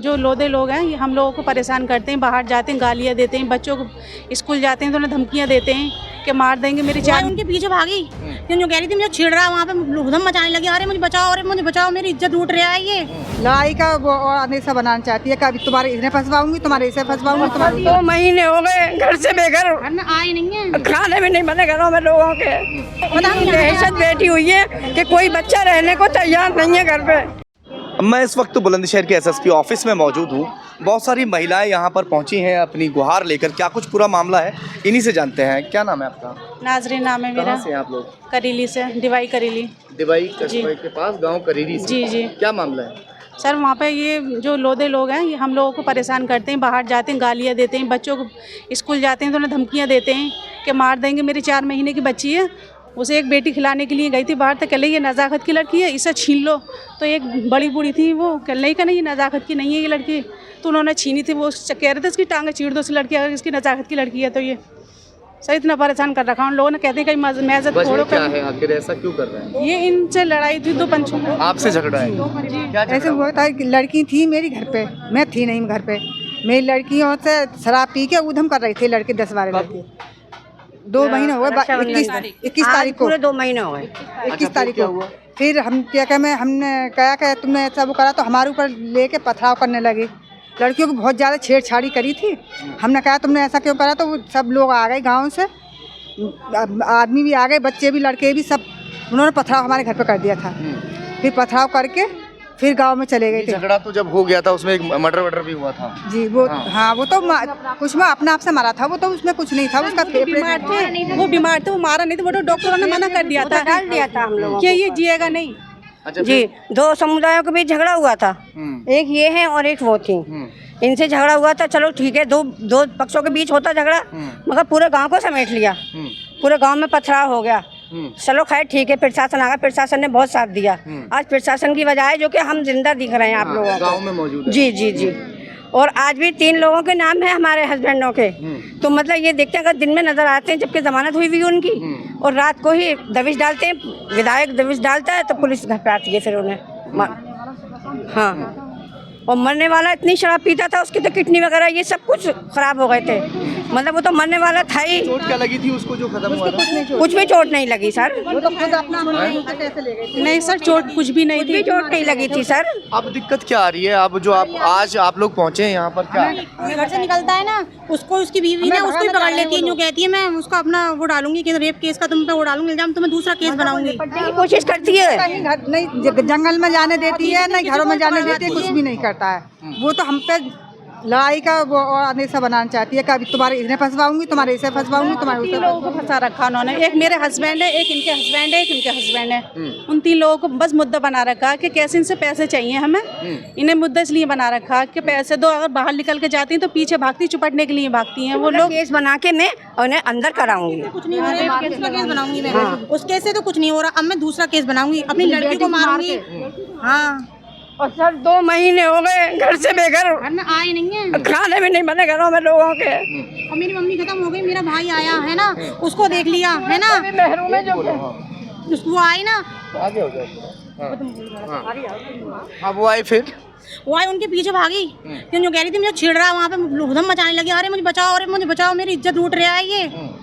जो लोधे लोग हैं ये हम लोगों को परेशान करते हैं, बाहर जाते हैं गालियाँ देते हैं, बच्चों को स्कूल जाते हैं तो उन्हें धमकियाँ देते हैं कि मार देंगे। मेरी चार उनके पीछे भागी जो कह रही थी मुझे छेड़ रहा है, वहाँ पे हुदम मचाने लगी, अरे मुझे बचाओ, अरे मुझे बचाओ, मेरी इज्जत लूट रहा है ये। लड़ाई का वो अनेसा बनाना चाहती है, कभी तुम्हारे इसने फंसवाऊंगी, तुम्हारे इसे फंसवाऊंगी, तुम्हारे 2 महीने हो गए घर से बेघर, घर में आए नहीं है, खाने भी नहीं बने घरों में लोगों के। दहशत बैठी हुई है कि कोई बच्चा रहने को तैयार नहीं है घर पे। मैं इस वक्त बुलंदशहर के एसएसपी ऑफिस में मौजूद हूँ। बहुत सारी महिलाएं यहाँ पर पहुँची हैं अपनी गुहार लेकर। क्या कुछ पूरा मामला है इन्हीं से जानते हैं। क्या नाम है आपका? नाजरीन नाम है मेरा। कहाँ से हैं आप लोग? करीली से, डिवाई करीली। डिवाई के पास गांव करीरी से। जी जी। क्या मामला है सर वहाँ पे ये जो लोधे लोग हैं ये हम लोगों को परेशान करते हैं, बाहर जाते हैं गालियाँ देते हैं, बच्चों को स्कूल जाते हैं तो उन्हें धमकियाँ देते हैं कि मार देंगे। मेरी 4 महीने की बच्ची है, उसे एक बेटी खिलाने के लिए गई थी बाहर, तो कह रही ये नज़ाकत की लड़की है, इसे छीन लो। तो एक बड़ी बूढ़ी थी वो कह रही कि नहीं ये नज़ाकत की नहीं है ये लड़की, तो उन्होंने छीनी थी। वो कह रहे थे इसकी टांगें चीर दो इस लड़की, अगर इसकी नज़ाकत की लड़की है तो ये सही इतना परेशान कर रखा। उन लोगों ने कहते हैं कहीं मैज़त छोड़ो। क्या है आखिर ऐसा क्यों कर रहे हैं? ये इनसे लड़ाई थी 2 पंचों में। आपसे झगड़ा है? ऐसे हुआ था कि लड़की थी मेरी घर पे, मैं थी नहीं घर पे, मेरी लड़कियों से शराब पी के उधम कर रही थी लड़के, 10-12 लड़के। 2 महीने हो गए, 21 तारीख को, पूरे 2 महीने हो गए। 21 तारीख को। फिर हम क्या कह मैं हमने कहा कि तुमने ऐसा वो करा, तो हमारे ऊपर लेके पथराव करने लगी। लड़कियों को बहुत ज़्यादा छेड़छाड़ी करी थी। हमने कहा तुमने ऐसा क्यों करा, तो वो सब लोग आ गए गाँव से, आदमी भी आ गए, बच्चे भी लड़के भी, सब उन्होंने पथराव हमारे घर पे कर दिया था। फिर पथराव करके फिर गांव में चले गए थे। झगड़ा तो जब हो गया था उसमें एक मर्डर भी हुआ था जी। वो हाँ वो तो कुछ में अपने आप से मारा था, वो तो उसमें कुछ नहीं था, उसका बीमार थे, वो बीमार थे, वो मारा नहीं था, वो तो डॉक्टरों ने मना कर दिया था, डाल दिया था हम लोगों कि ये जिएगा नहीं। अच्छा जी। 2 समुदायों के बीच झगड़ा हुआ था, एक ये है और एक वो थी। इनसे झगड़ा हुआ था, चलो ठीक है, दो पक्षों के बीच होता झगड़ा, मगर पूरे गांव को समेट लिया, पूरे गांव में पथराव हो गया। चलो खैर ठीक है, प्रशासन आ गया, प्रशासन ने बहुत साथ दिया। आज प्रशासन की वजह है जो कि हम जिंदा दिख रहे हैं आप लोगों को, गांव में मौजूद है। जी जी जी। और आज भी 3 लोगों के नाम है हमारे हस्बैंडों के। तो मतलब ये देखते हैं अगर दिन में नजर आते हैं जबकि जमानत हुई हुई उनकी, और रात को ही दबिश डालते हैं, विधायक दबिश डालता है तो पुलिस घर पे आती है फिर उन्हें। हाँ, और मरने वाला इतनी शराब पीता था, उसकी तो किडनी वगैरह ये सब कुछ खराब हो गए थे। मतलब वो तो मरने वाला था ही। चोट क्या लगी थी उसको जो खत्म हुआ था? कुछ भी चोट नहीं लगी सर। वो तो खुद अपना कैसे ले गए थे। नहीं सर, चोट कुछ भी नहीं थी, चोट नहीं लगी थी सर। अब दिक्कत क्या आ रही है? अब जो आज आप लोग पहुँचे हैं यहाँ पर, क्या घर से निकलता है ना, उसको उसकी बीवी ना उसको ही पकड़ लेती है, जो कहती है मैं उसको अपना वो डालूंगी कि रेप केस का तुम पे वो डालूंगी इल्जाम, तुम्हें दूसरा केस बनाऊंगी। कोशिश करती है, कहीं घर नहीं, जंगल में जाने देती है, नहीं घरों में जाने देती है, कुछ भी नहीं करता है। वो तो हम पे लड़ाई का वो अनेसा बनाना चाहती है, कभी तुम्हारे इसने फंसवाऊंगी, तुम्हारे इसे फंसवाऊंगी, तुम्हारे उसे। 3 लोगों को फंसा रखा उन्होंने। एक मेरे हस्बैंड है, एक इनके हस्बैंड है, एक इनके हस्बैंड है। उन 3 लोगों को बस मुद्दा बना रखा कि कैसे इनसे पैसे चाहिए हमें। इन्हें मुद्दा इसलिए बना रखा कि पैसे दो, अगर बाहर निकल के जाती हैं तो पीछे भागती, चुपटने के लिए भागती हैं वो लोग। केस बना के मैं उन्हें अंदर कराऊंगी। कुछ नहीं हो रहा है, दूसरा केस बनाऊंगी मैं। उस केस से तो कुछ नहीं हो रहा, अब मैं दूसरा केस बनाऊंगी, अपनी लड़की को मारूंगी। हाँ, और सर 2 महीने हो गए घर से बेघर, घर में आए नहीं है, खाने भी नहीं बने घरों में लोगों के। और मेरी मम्मी खत्म हो गई, मेरा भाई आया है ना, उसको देख लिया है ना, महरूम है जो वो आई ना, आगे हो जाए। हाँ वो आई, फिर वो आई उनके पीछे भागी जो कह रही थी मुझे छेड़ रहा है, वहाँ पे हुदम मचाने लगी, अरे मुझे बचाओ, अरे मुझे बचाओ, मेरी इज्जत लूट रहा है ये।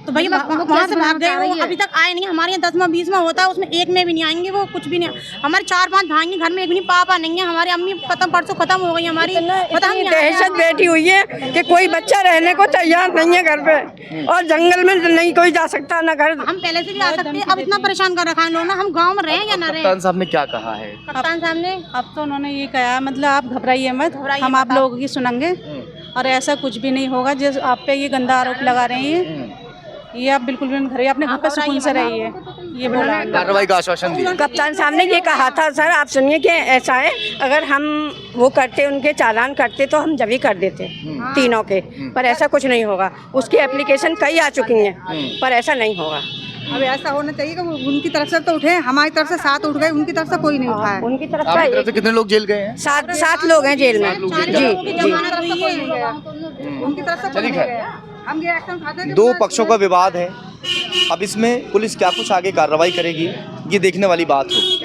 तो भैया वहाँ से भाग गए, वो अभी तक आए नहीं। हमारे यहाँ 10वां 20वां होता है, उसमें एक में भी नहीं आएंगे, वो कुछ भी नहीं। हमारे 4-5 भाई घर में, एक भी नहीं, पापा नहीं है, हमारी अम्मी परसों खत्म हो गई हमारी। दहशत बैठी हुई है कि कोई बच्चा रहने को तैयार नहीं है घर पे, और जंगल में नहीं कोई जा सकता ना घर। हम पहले से भी आ सकते हैं, अब इतना परेशान कर रखा है लोग ना, हम गाँव में रहे या ना रहे। कप्तान साहब ने क्या कहा है? कप्तान साहब ने अब तो उन्होंने ये कहा मतलब आप घबराइए मत, हम आप लोगों की सुनेंगे और ऐसा कुछ भी नहीं होगा। जिस आप पे ये गंदा आरोप लगा रहे हैं ये आप बिल्कुल भी घर अपने घर पे सुकून से रहिए, ये बोला। कार्रवाई का आश्वासन दिया कप्तान साहब ने ये कहा था। सर आप सुनिए कि ऐसा है, अगर हम वो करते, उनके चालान करते तो हम जब ही कर देते तीनों के, पर ऐसा कुछ नहीं होगा। उसकी एप्लीकेशन कई आ चुकी हैं, पर ऐसा नहीं होगा। अब ऐसा होना चाहिए कि उनकी तरफ से तो उठे, हमारी तरफ से 7 उठ गए, उनकी तरफ से कोई नहीं उठा है। उनकी तरफ आपकी तरफ से कितने लोग जेल गए हैं? 7 लोग हैं जेल में। जी उनकी तरफ से कोई नहीं गया। हम ये एक्शन उठाते हैं। 2 पक्षों का विवाद है, अब इसमें पुलिस क्या कुछ आगे कार्रवाई करेगी ये देखने वाली बात होगी।